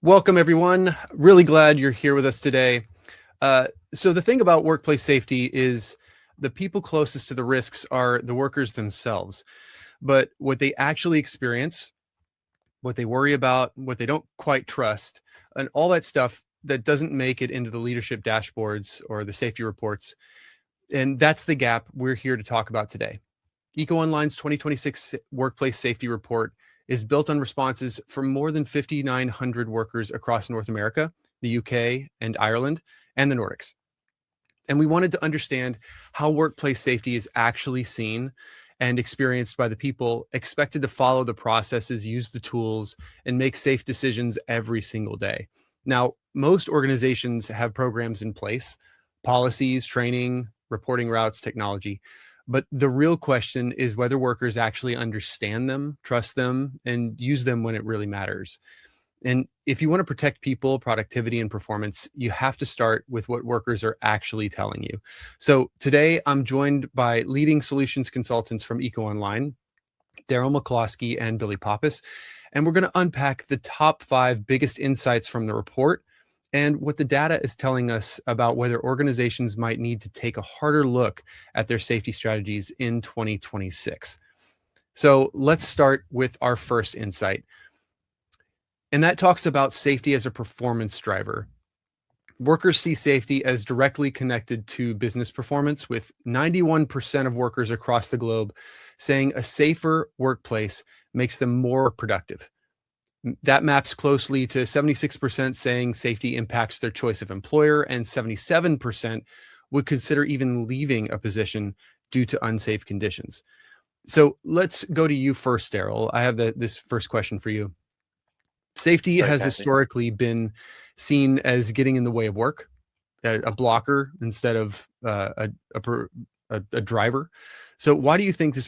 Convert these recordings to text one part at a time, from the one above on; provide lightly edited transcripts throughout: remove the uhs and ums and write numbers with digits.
Welcome, everyone. Really glad you're here with us today. So the thing about workplace safety is the people closest to the risks are the workers themselves. But what they actually experience, what they worry about, what they don't quite trust, and all that stuff that doesn't make it into the leadership dashboards or the safety reports. And that's the gap we're here to talk about today. EcoOnline's 2026 Workplace Safety Report is built on responses from more than 5,900 workers across North America, the UK and Ireland, and the Nordics. And we wanted to understand how workplace safety is actually seen and experienced by the people expected to follow the processes, use the tools, and make safe decisions every single day. Now, most organizations have programs in place, policies, training, reporting routes, technology. But the real question is whether workers actually understand them, trust them, and use them when it really matters. And if you want to protect people, productivity, and performance, you have to start with what workers are actually telling you. So today I'm joined by leading solutions consultants from EcoOnline, Daryl McCloskey and Billy Pappas. And we're going to unpack the top 5 biggest insights from the report and what the data is telling us about whether organizations might need to take a harder look at their safety strategies in 2026. So let's start with our first insight. And that talks about safety as a performance driver. Workers see safety as directly connected to business performance, with 91% of workers across the globe saying a safer workplace makes them more productive. That maps closely to 76% saying safety impacts their choice of employer, and 77% would consider even leaving a position due to unsafe conditions. So let's go to you first, Daryl. I have this first question for you. Safety has historically been seen as getting in the way of work, a blocker instead of a driver. So why do you think this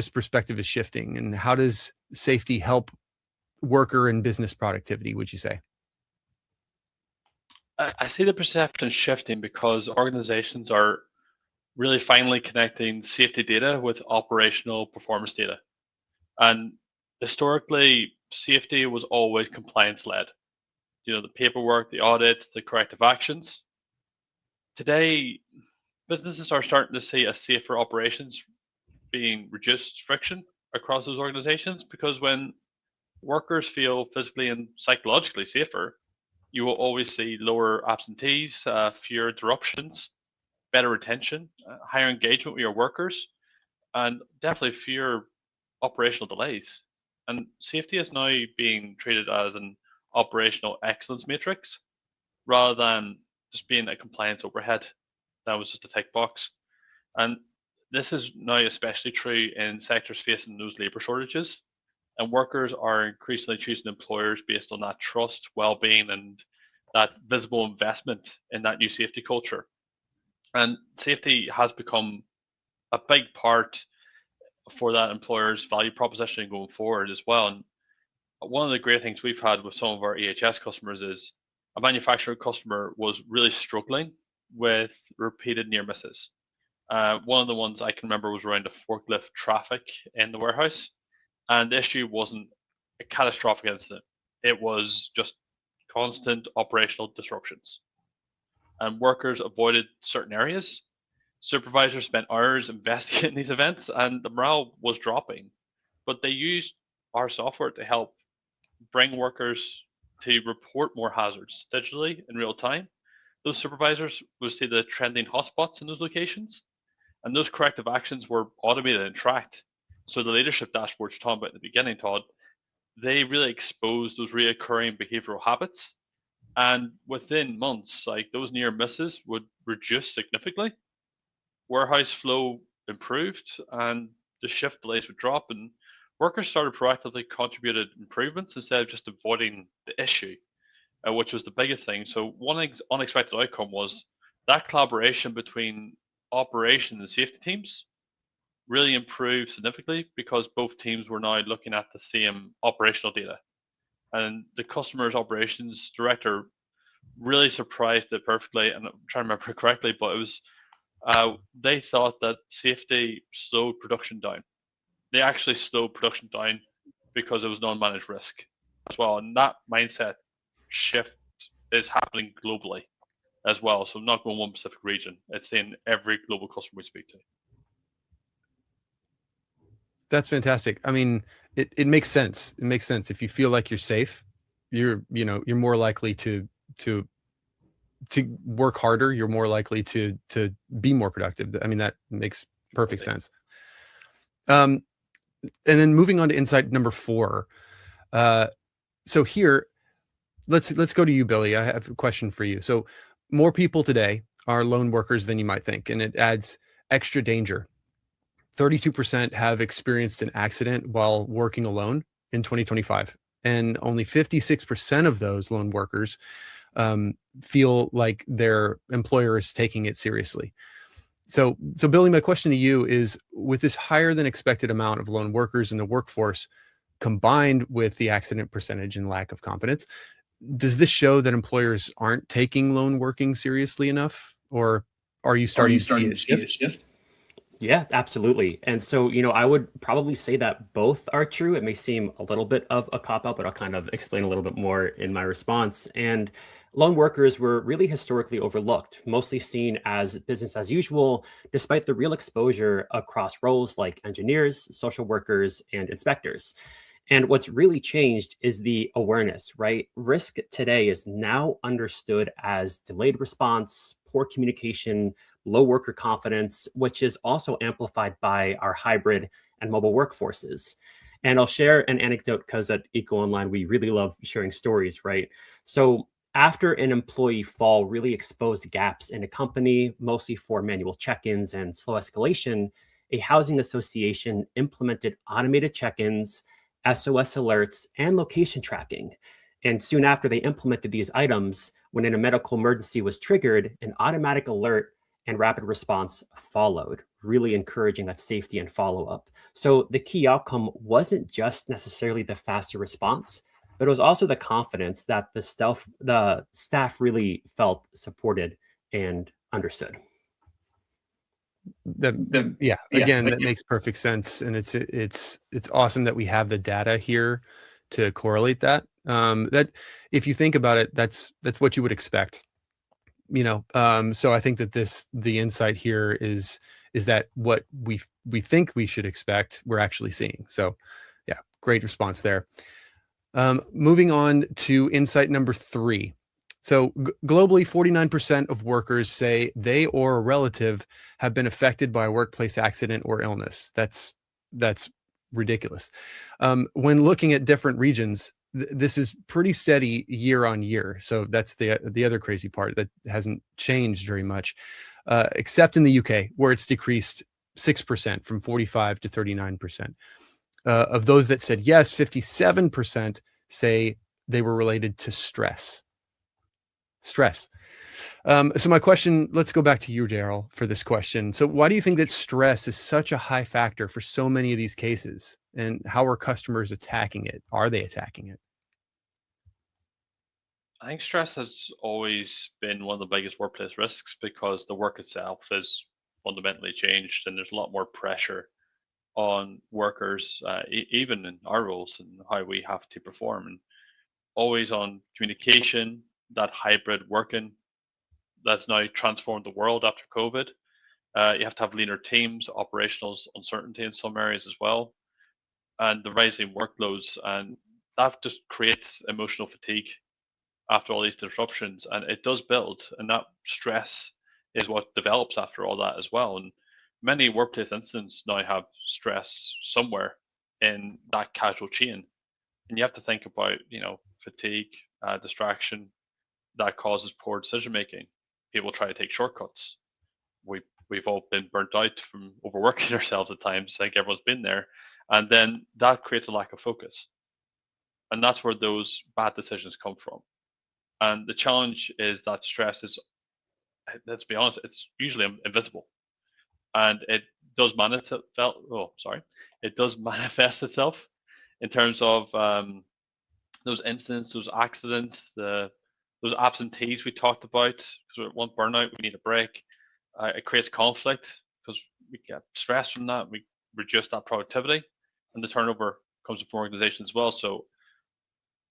perspective is shifting, and how does safety help worker and business productivity, would you say? I see the perception shifting because organizations are really finally connecting safety data with operational performance data. And historically, safety was always compliance led. The paperwork, the audits, the corrective actions. Today, businesses are starting to see a safer operations being reduced friction across those organizations, because when workers feel physically and psychologically safer, you will always see lower absentees, fewer interruptions, better retention, higher engagement with your workers, and definitely fewer operational delays. And safety is now being treated as an operational excellence matrix rather than just being a compliance overhead. That was just a tick box. And this is now especially true in sectors facing those labor shortages. And workers are increasingly choosing employers based on that trust, well-being, and that visible investment in that new safety culture. And safety has become a big part for that employer's value proposition going forward as well. And one of the great things we've had with some of our EHS customers is a manufacturer customer was really struggling with repeated near misses. One of the ones I can remember was around the forklift traffic in the warehouse. And the issue wasn't a catastrophic incident. It was just constant operational disruptions. And workers avoided certain areas. Supervisors spent hours investigating these events, and the morale was dropping. But they used our software to help bring workers to report more hazards digitally in real time. Those supervisors would see the trending hotspots in those locations, and those corrective actions were automated and tracked. So the leadership dashboards you're talking about in the beginning, Todd, they really exposed those reoccurring behavioral habits. And within months, like, those near misses would reduce significantly. Warehouse flow improved, and the shift delays would drop, and workers started proactively contributed improvements instead of just avoiding the issue, which was the biggest thing. So one unexpected outcome was that collaboration between operation and safety teams really improved significantly, because both teams were now looking at the same operational data. And the customer's operations director really surprised it perfectly. And I'm trying to remember it correctly, but it was they thought that safety slowed production down. They actually slowed production down because it was non-managed risk as well. And that mindset shift is happening globally as well. So not going one specific region. It's in every global customer we speak to. That's fantastic. I mean, it makes sense. It makes sense. If you feel like you're safe, you're more likely to work harder. You're more likely to be more productive. I mean, that makes perfect sense. And then moving on to insight number 4. So here, let's go to you, Billy. I have a question for you. So more people today are lone workers than you might think, and it adds extra danger. 32% have experienced an accident while working alone in 2025, and only 56% of those lone workers feel like their employer is taking it seriously. So Billy, my question to you is, with this higher than expected amount of lone workers in the workforce, combined with the accident percentage and lack of confidence, does this show that employers aren't taking lone working seriously enough, or are you starting to see a shift? Yeah, absolutely. And so, I would probably say that both are true. It may seem a little bit of a cop out, but I'll kind of explain a little bit more in my response. And lone workers were really historically overlooked, mostly seen as business as usual, despite the real exposure across roles like engineers, social workers, and inspectors. And what's really changed is the awareness, right? Risk today is now understood as delayed response, poor communication, low worker confidence, which is also amplified by our hybrid and mobile workforces. And I'll share an anecdote because at EcoOnline, we really love sharing stories, right? So after an employee fall really exposed gaps in a company, mostly for manual check-ins and slow escalation, a housing association implemented automated check-ins, SOS alerts, and location tracking. And soon after they implemented these items, when a medical emergency was triggered, an automatic alert and rapid response followed, really encouraging that safety and follow-up. So the key outcome wasn't just necessarily the faster response, but it was also the confidence that the staff really felt supported and understood. Again, that makes perfect sense, and it's awesome that we have the data here to correlate that. That, if you think about it, that's what you would expect. So I think that the insight here is that what we think we should expect, we're actually seeing. So yeah, great response there. Moving on to insight number 3. So globally, 49% of workers say they or a relative have been affected by a workplace accident or illness. That's ridiculous. When looking at different regions, this is pretty steady year on year. So that's the other crazy part, that hasn't changed very much, except in the UK, where it's decreased 6% from 45 to 39%. Of those that said yes, 57% say they were related to stress. So my question, let's go back to you, Daryl, for this question. So why do you think that stress is such a high factor for so many of these cases? And how are customers attacking it? Are they attacking it? I think stress has always been one of the biggest workplace risks because the work itself is fundamentally changed and there's a lot more pressure on workers, even in our roles and how we have to perform. And always on communication, that hybrid working that's now transformed the world after COVID. You have to have leaner teams, operational uncertainty in some areas as well, and the rising workloads, and that just creates emotional fatigue after all these disruptions, and it does build, and that stress is what develops after all that as well. And many workplace incidents now have stress somewhere in that causal chain, and you have to think about fatigue, distraction that causes poor decision making. People try to take shortcuts. We've all been burnt out from overworking ourselves at times. I think everyone's been there, and then that creates a lack of focus, and that's where those bad decisions come from. And the challenge is that stress is, let's be honest, it's usually invisible, and it does manifest. It does manifest itself in terms of those incidents, those accidents, those absentees we talked about. Because we want burnout, we need a break. It creates conflict because we get stress from that. We reduce that productivity, and the turnover comes from organizations as well. So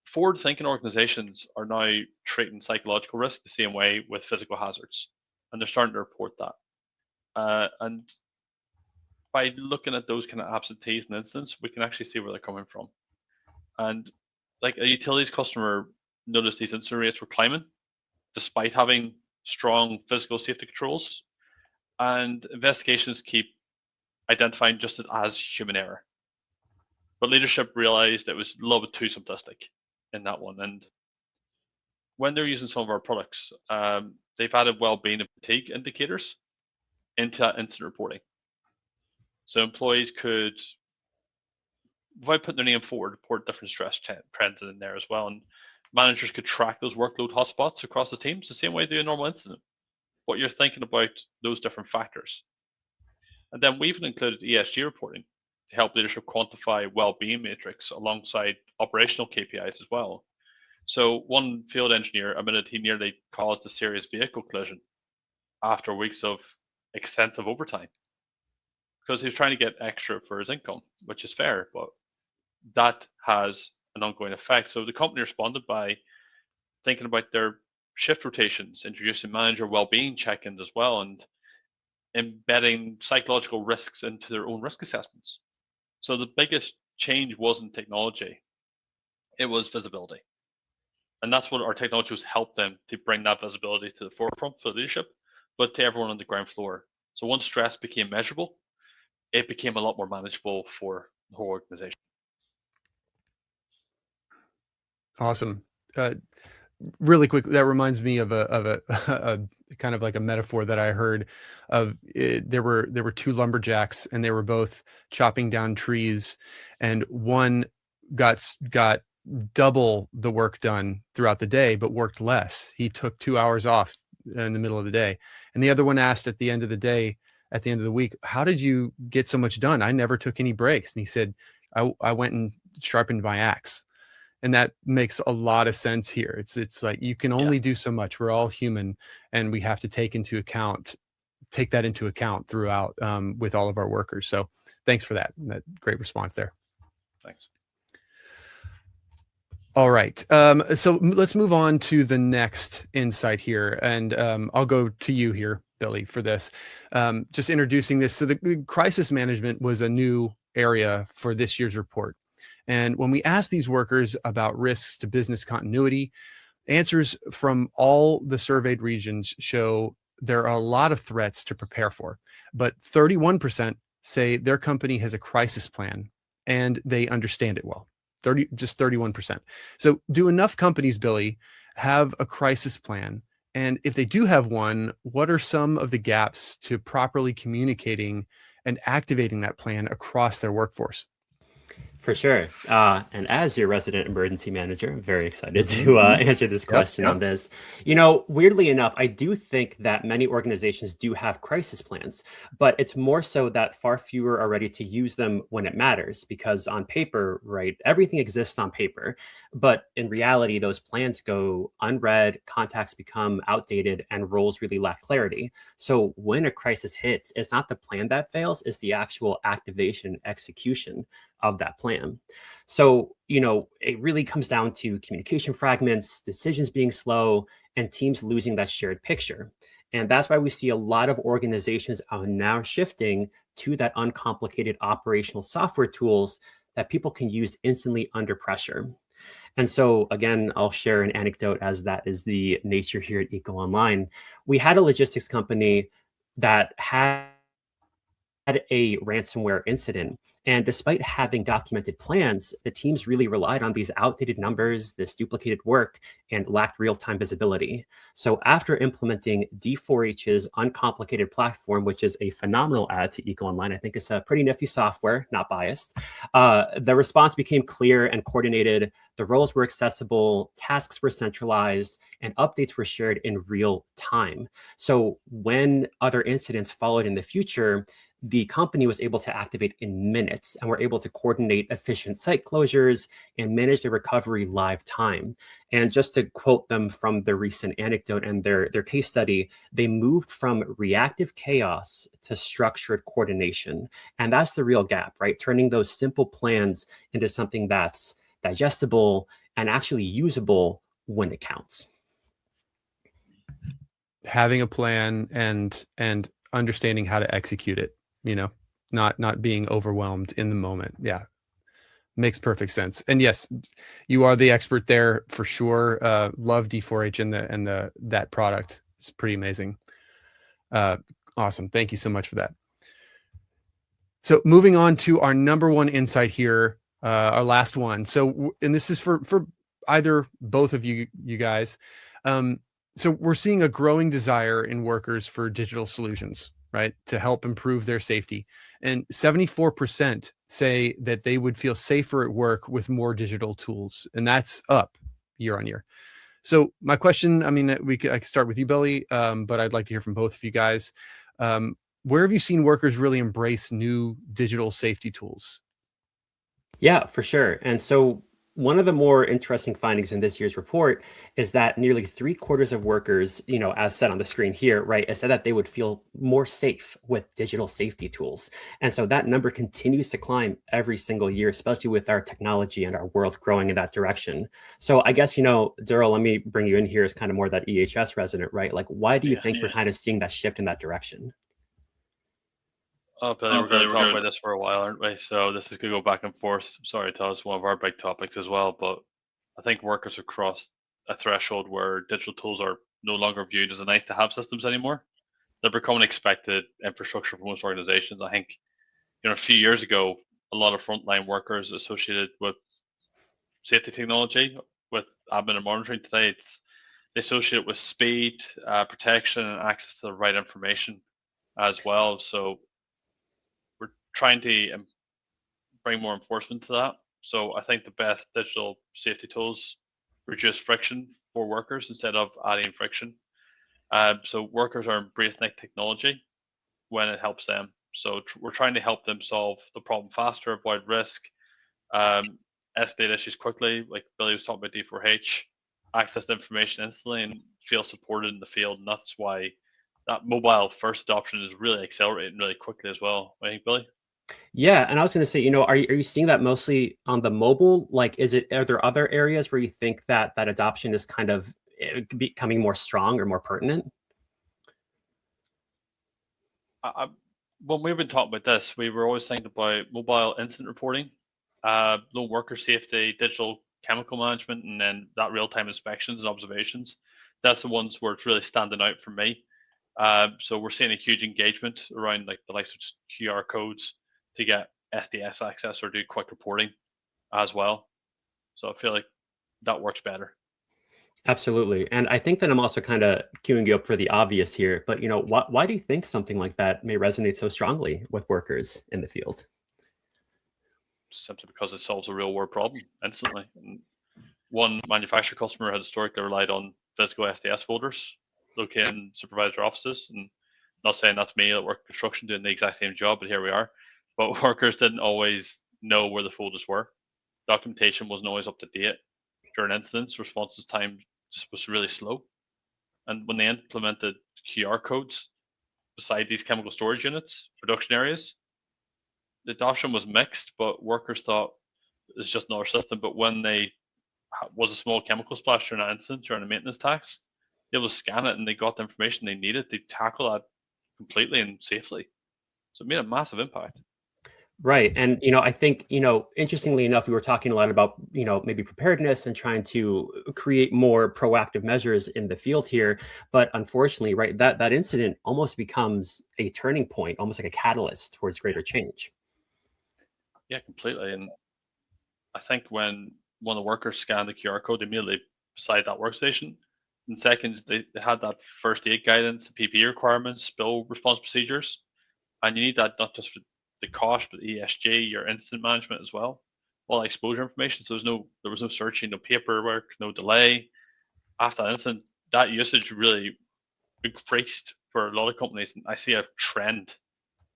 forward-thinking organizations are now treating psychological risk the same way with physical hazards, and they're starting to report that. And by looking at those kind of absentees and incidents, we can actually see where they're coming from. And like a utilities customer noticed these incident rates were climbing despite having strong physical safety controls. And investigations keep identifying just as human error. But leadership realized it was a little bit too simplistic in that one. And when they're using some of our products, they've added well-being and fatigue indicators into that incident reporting. So employees could, without putting their name forward, report different stress trends in there as well. And managers could track those workload hotspots across the teams the same way they do a normal incident. What you're thinking about those different factors. And then we even included ESG reporting to help leadership quantify well-being metrics alongside operational KPIs as well. So one field engineer admitted he nearly caused a serious vehicle collision after weeks of extensive overtime because he was trying to get extra for his income, which is fair, but that has an ongoing effect. So the company responded by thinking about their shift rotations, introducing manager well-being check-ins as well, and embedding psychological risks into their own risk assessments. So the biggest change wasn't technology, it was visibility. And that's what our technology was help them to bring that visibility to the forefront for leadership, but to everyone on the ground floor. So once stress became measurable, it became a lot more manageable for the whole organization. Awesome. Really quick, that reminds me of a kind of like a metaphor that I heard of. There were two lumberjacks, and they were both chopping down trees, and one got double the work done throughout the day, but worked less. He took 2 hours off in the middle of the day, and the other one asked at the end of the day, at the end of the week, "How did you get so much done? I never took any breaks." And he said, I went and sharpened my axe." And that makes a lot of sense here. It's like you can only do so much. We're all human, and we have to take that into account throughout with all of our workers. So thanks for that. Great response there. Thanks. All right. So let's move on to the next insight here. And I'll go to you here, Billy, for this. Just introducing this. So the crisis management was a new area for this year's report. And when we asked these workers about risks to business continuity, answers from all the surveyed regions show there are a lot of threats to prepare for. But 31% say their company has a crisis plan and they understand it well. Just 31%. So do enough companies, Billy, have a crisis plan? And if they do have one, what are some of the gaps to properly communicating and activating that plan across their workforce? For sure. And as your resident emergency manager, I'm very excited to answer this question on this. You know, weirdly enough, I do think that many organizations do have crisis plans, but it's more so that far fewer are ready to use them when it matters, because on paper, right, everything exists on paper. But in reality, those plans go unread, contacts become outdated, and roles really lack clarity. So when a crisis hits, it's not the plan that fails, it's the actual activation, execution of that plan. So, you know, it really comes down to communication fragments, decisions being slow, and teams losing that shared picture. And that's why we see a lot of organizations are now shifting to that uncomplicated operational software tools that people can use instantly under pressure. And so, again, I'll share an anecdote, as that is the nature here at EcoOnline. We had a logistics company that had a ransomware incident. And despite having documented plans, the teams really relied on these outdated numbers, this duplicated work, and lacked real-time visibility. So after implementing D4H's uncomplicated platform, which is a phenomenal add to EcoOnline, I think it's a pretty nifty software, not biased, the response became clear and coordinated. The roles were accessible, tasks were centralized, and updates were shared in real time. So when other incidents followed in the future, the company was able to activate in minutes minutes, and were able to coordinate efficient site closures and manage the recovery live time. And just to quote them from their recent anecdote and their case study, they moved from reactive chaos to structured coordination. And that's the real gap, right? Turning those simple plans into something that's digestible and actually usable when it counts. Having a plan and understanding how to execute it, not being overwhelmed in the moment. Yeah, makes perfect sense. And yes, you are the expert there for sure. Love D4H and that product. It's pretty amazing. Awesome. Thank you so much for that. So moving on to our number one insight here, our last one. So, and this is for either both of you guys. So we're seeing a growing desire in workers for digital solutions, right, to help improve their safety. And 74% say that they would feel safer at work with more digital tools, and that's up year on year. So my question, I mean, I could start with you, Billy, but I'd like to hear from both of you guys. Where have you seen workers really embrace new digital safety tools? Yeah, for sure. And so one of the more interesting findings in this year's report is that nearly 3/4 of workers, as said on the screen here, right, said that they would feel more safe with digital safety tools. And so that number continues to climb every single year, especially with our technology and our world growing in that direction. So I guess, Daryl, let me bring you in here as kind of more that EHS resident, right? Like, why do you think we're kind of seeing that shift in that direction? Oh, Billy, we're going to talk about this for a while, aren't we? So this is going to go back and forth. Sorry, Todd, it's one of our big topics as well. But I think workers have crossed a threshold where digital tools are no longer viewed as a nice-to-have systems anymore. They're becoming expected infrastructure for most organizations. I think, a few years ago, a lot of frontline workers associated with safety technology, with admin and monitoring today, they associate it with speed, protection, and access to the right information as well. So we're trying to bring more enforcement to that. So I think the best digital safety tools reduce friction for workers instead of adding friction. So workers are embracing technology when it helps them. So we're trying to help them solve the problem faster, avoid risk, escalate issues quickly, like Billy was talking about D4H, access the information instantly and feel supported in the field. And that's why that mobile first adoption is really accelerating really quickly as well. I think, Billy? Yeah, and I was going to say, are you seeing that mostly on the mobile? Like, are there other areas where you think that adoption is kind of becoming more strong or more pertinent? When we've been talking about this, we were always thinking about mobile incident reporting, low worker safety, digital chemical management, and then that real-time inspections and observations. That's the ones where it's really standing out for me. So we're seeing a huge engagement around like the likes of QR codes to get SDS access or do quick reporting as well. So I feel like that works better. Absolutely. And I think that I'm also kind of queuing you up for the obvious here, but why do you think something like that may resonate so strongly with workers in the field? Simply because it solves a real world problem instantly. And one manufacturer customer had historically relied on physical SDS folders located in supervisor offices. And not saying that's me at work construction doing the exact same job, but here we are. But workers didn't always know where the folders were. Documentation wasn't always up to date. During incidents, responses time just was really slow. And when they implemented QR codes beside these chemical storage units, production areas, the adoption was mixed, but workers thought it's just another system. But when they was a small chemical splash during an incident, during a maintenance tax, they able to scan it and they got the information they needed to tackle that completely and safely. So it made a massive impact. Right. And, I think, interestingly enough, we were talking a lot about, maybe preparedness and trying to create more proactive measures in the field here. But unfortunately, right, that incident almost becomes a turning point, almost like a catalyst towards greater change. Yeah, completely. And I think when one of the workers scanned the QR code immediately beside that workstation, in seconds, they had that first aid guidance, the PPE requirements, spill response procedures. And you need that not just for the cost, but ESG, your incident management as well. All exposure information. So there was no searching, no paperwork, no delay. After that incident, that usage really increased for a lot of companies. And I see a trend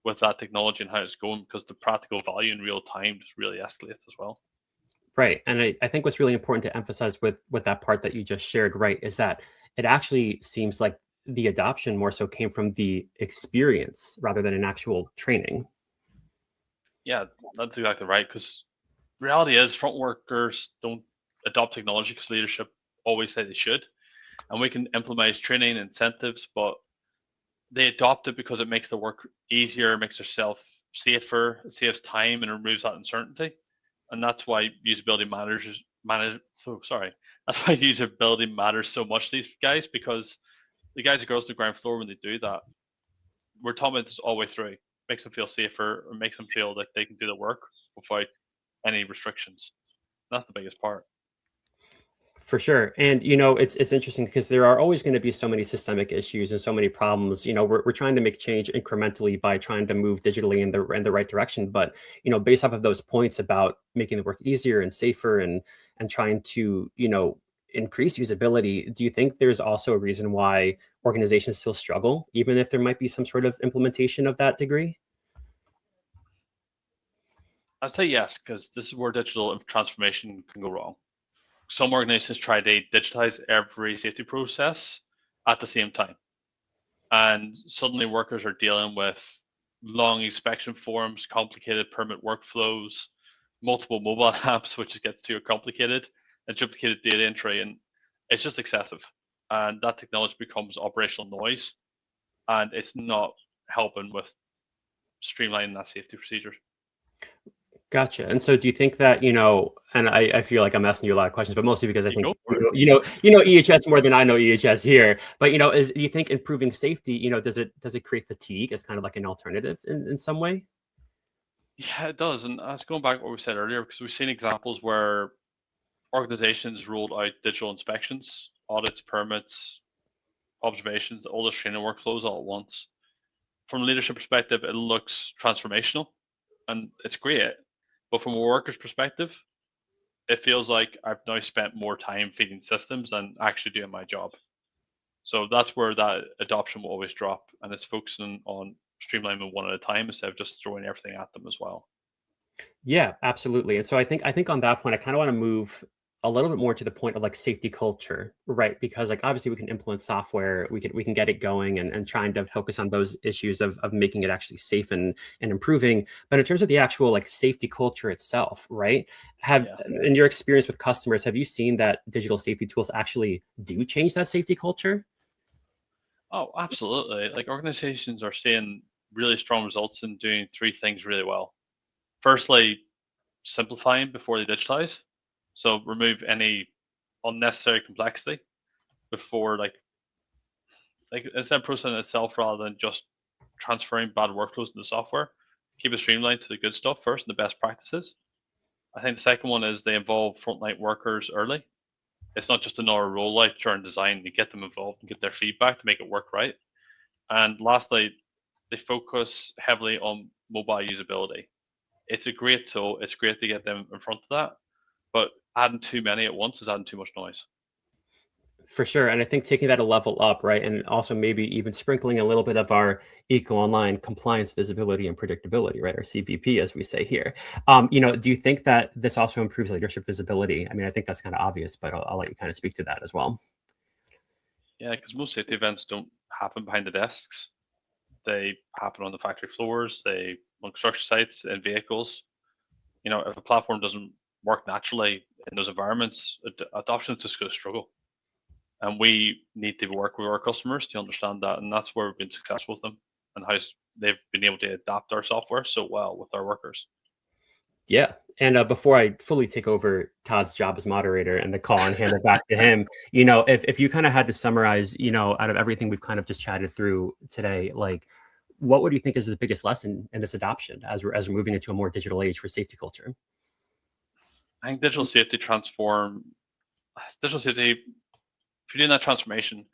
with that technology and how it's going, because the practical value in real time just really escalates as well. Right. And I think what's really important to emphasize with that part that you just shared, right, is that it actually seems like the adoption more so came from the experience rather than an actual training. Yeah, that's exactly right. Because reality is front workers don't adopt technology because leadership always say they should. And we can implement training incentives, but they adopt it because it makes the work easier, makes yourself safer, it saves time, and removes that uncertainty. And that's why usability that's why usability matters so much to these guys, because the guys and girls on the ground floor, when they do that, we're talking about this all the way through. Makes them feel safer, or makes them feel like they can do the work without any restrictions. That's the biggest part. For sure. And, it's interesting because there are always going to be so many systemic issues and so many problems. We're trying to make change incrementally by trying to move digitally in the right direction. But, based off of those points about making the work easier and safer and trying to, increase usability, do you think there's also a reason why organizations still struggle, even if there might be some sort of implementation of that degree? I'd say yes, because this is where digital transformation can go wrong. Some organizations try to digitize every safety process at the same time. And suddenly workers are dealing with long inspection forms, complicated permit workflows, multiple mobile apps, which gets too complicated, and duplicated data entry. And it's just excessive. And that technology becomes operational noise, and it's not helping with streamlining that safety procedure. Gotcha. And so do you think that, and I feel like I'm asking you a lot of questions, but mostly because I think, Go for it. you know EHS more than I know EHS here, but, do you think improving safety, does it create fatigue as kind of like an alternative in some way? Yeah, it does. And that's going back to what we said earlier, because we've seen examples where organizations rolled out digital inspections, audits, permits, observations, all those training workflows all at once. From a leadership perspective, it looks transformational and it's great. But from a worker's perspective, it feels like I've now spent more time feeding systems than actually doing my job. So that's where that adoption will always drop, and it's focusing on streamlining one at a time instead of just throwing everything at them as well. Yeah, absolutely. And so I think on that point, I kind of want to move a little bit more to the point of like safety culture, right? Because like obviously we can implement software, we can get it going and trying to focus on those issues of making it actually safe and improving. But in terms of the actual like safety culture itself, right? In your experience with customers, have you seen that digital safety tools actually do change that safety culture? Oh, absolutely. Like organizations are seeing really strong results in doing three things really well. Firstly, simplifying before they digitize. So remove any unnecessary complexity before like instead of processing itself rather than just transferring bad workflows into software. Keep it streamlined to the good stuff first and the best practices. I think the second one is they involve frontline workers early. It's not just another rollout during design. They get them involved and get their feedback to make it work right. And lastly, they focus heavily on mobile usability. It's a great tool. It's great to get them in front of that, but adding too many at once is adding too much noise. For sure. And I think taking that a level up, right? And also maybe even sprinkling a little bit of our EcoOnline compliance, visibility, and predictability, right? Our CVP, as we say here. Do you think that this also improves leadership visibility? I mean, I think that's kind of obvious, but I'll let you kind of speak to that as well. Yeah, because most safety events don't happen behind the desks. They happen on the factory floors, they on construction sites, and vehicles. If a platform doesn't work naturally in those environments, adoption is just going to struggle. And we need to work with our customers to understand that, and that's where we've been successful with them and how they've been able to adapt our software so well with our workers. Yeah. And before I fully take over Todd's job as moderator and the call and hand it back to him, if you kind of had to summarize, out of everything we've kind of just chatted through today, like what would you think is the biggest lesson in this adoption as we're moving into a more digital age for safety culture? I think digital safety, if you're doing that transformation,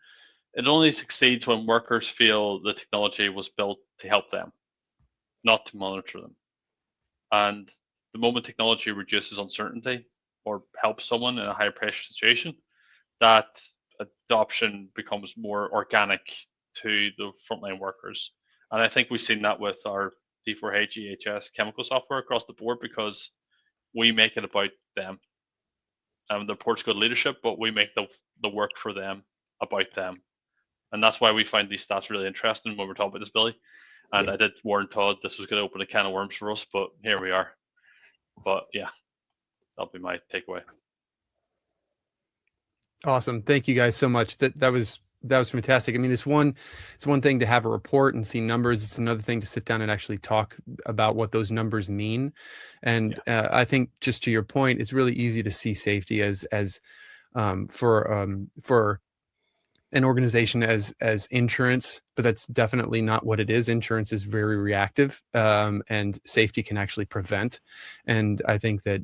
it only succeeds when workers feel the technology was built to help them, not to monitor them. And the moment technology reduces uncertainty or helps someone in a high pressure situation, that adoption becomes more organic to the frontline workers. And I think we've seen that with our P4H EHS chemical software across the board, because we make it about them. The report's good leadership, but we make the work for them about them. And that's why we find these stats really interesting when we're talking about this, Billy. And I did warn Todd this was going to open a can of worms for us, but here we are. But yeah, that'll be my takeaway. Awesome. Thank you guys so much. That was fantastic. I mean, it's one thing to have a report and see numbers. It's another thing to sit down and actually talk about what those numbers mean. And I think, just to your point, it's really easy to see safety as for an organization as insurance, but that's definitely not what it is. Insurance is very reactive, and safety can actually prevent. And I think that,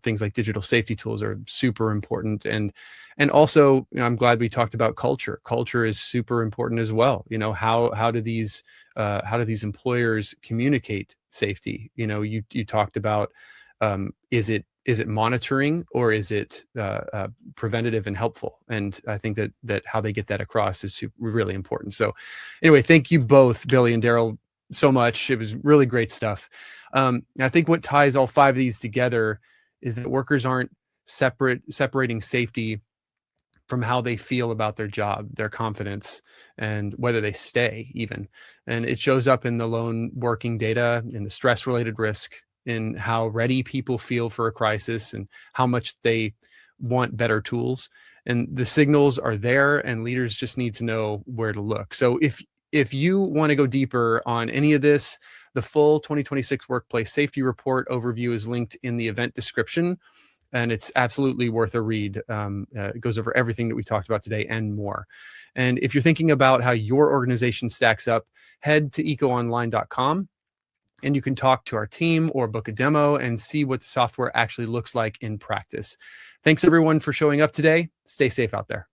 things like digital safety tools are super important. And also, I'm glad we talked about culture. Culture is super important as well. How do these employers communicate safety? You talked about, is it monitoring, or is it preventative and helpful? And I think that how they get that across is really important. So anyway, thank you both, Billy and Daryl, so much. It was really great stuff. I think what ties all 5 of these together is that workers aren't separating safety from how they feel about their job, their confidence, and whether they stay even. And it shows up in the lone working data, in the stress-related risk, in how ready people feel for a crisis, and how much they want better tools. And the signals are there, and leaders just need to know where to look. So if you want to go deeper on any of this, the full 2026 Workplace Safety Report overview is linked in the event description, and it's absolutely worth a read. It goes over everything that we talked about today and more. And if you're thinking about how your organization stacks up, head to EcoOnline.com. and you can talk to our team or book a demo and see what the software actually looks like in practice. Thanks everyone for showing up today. Stay safe out there.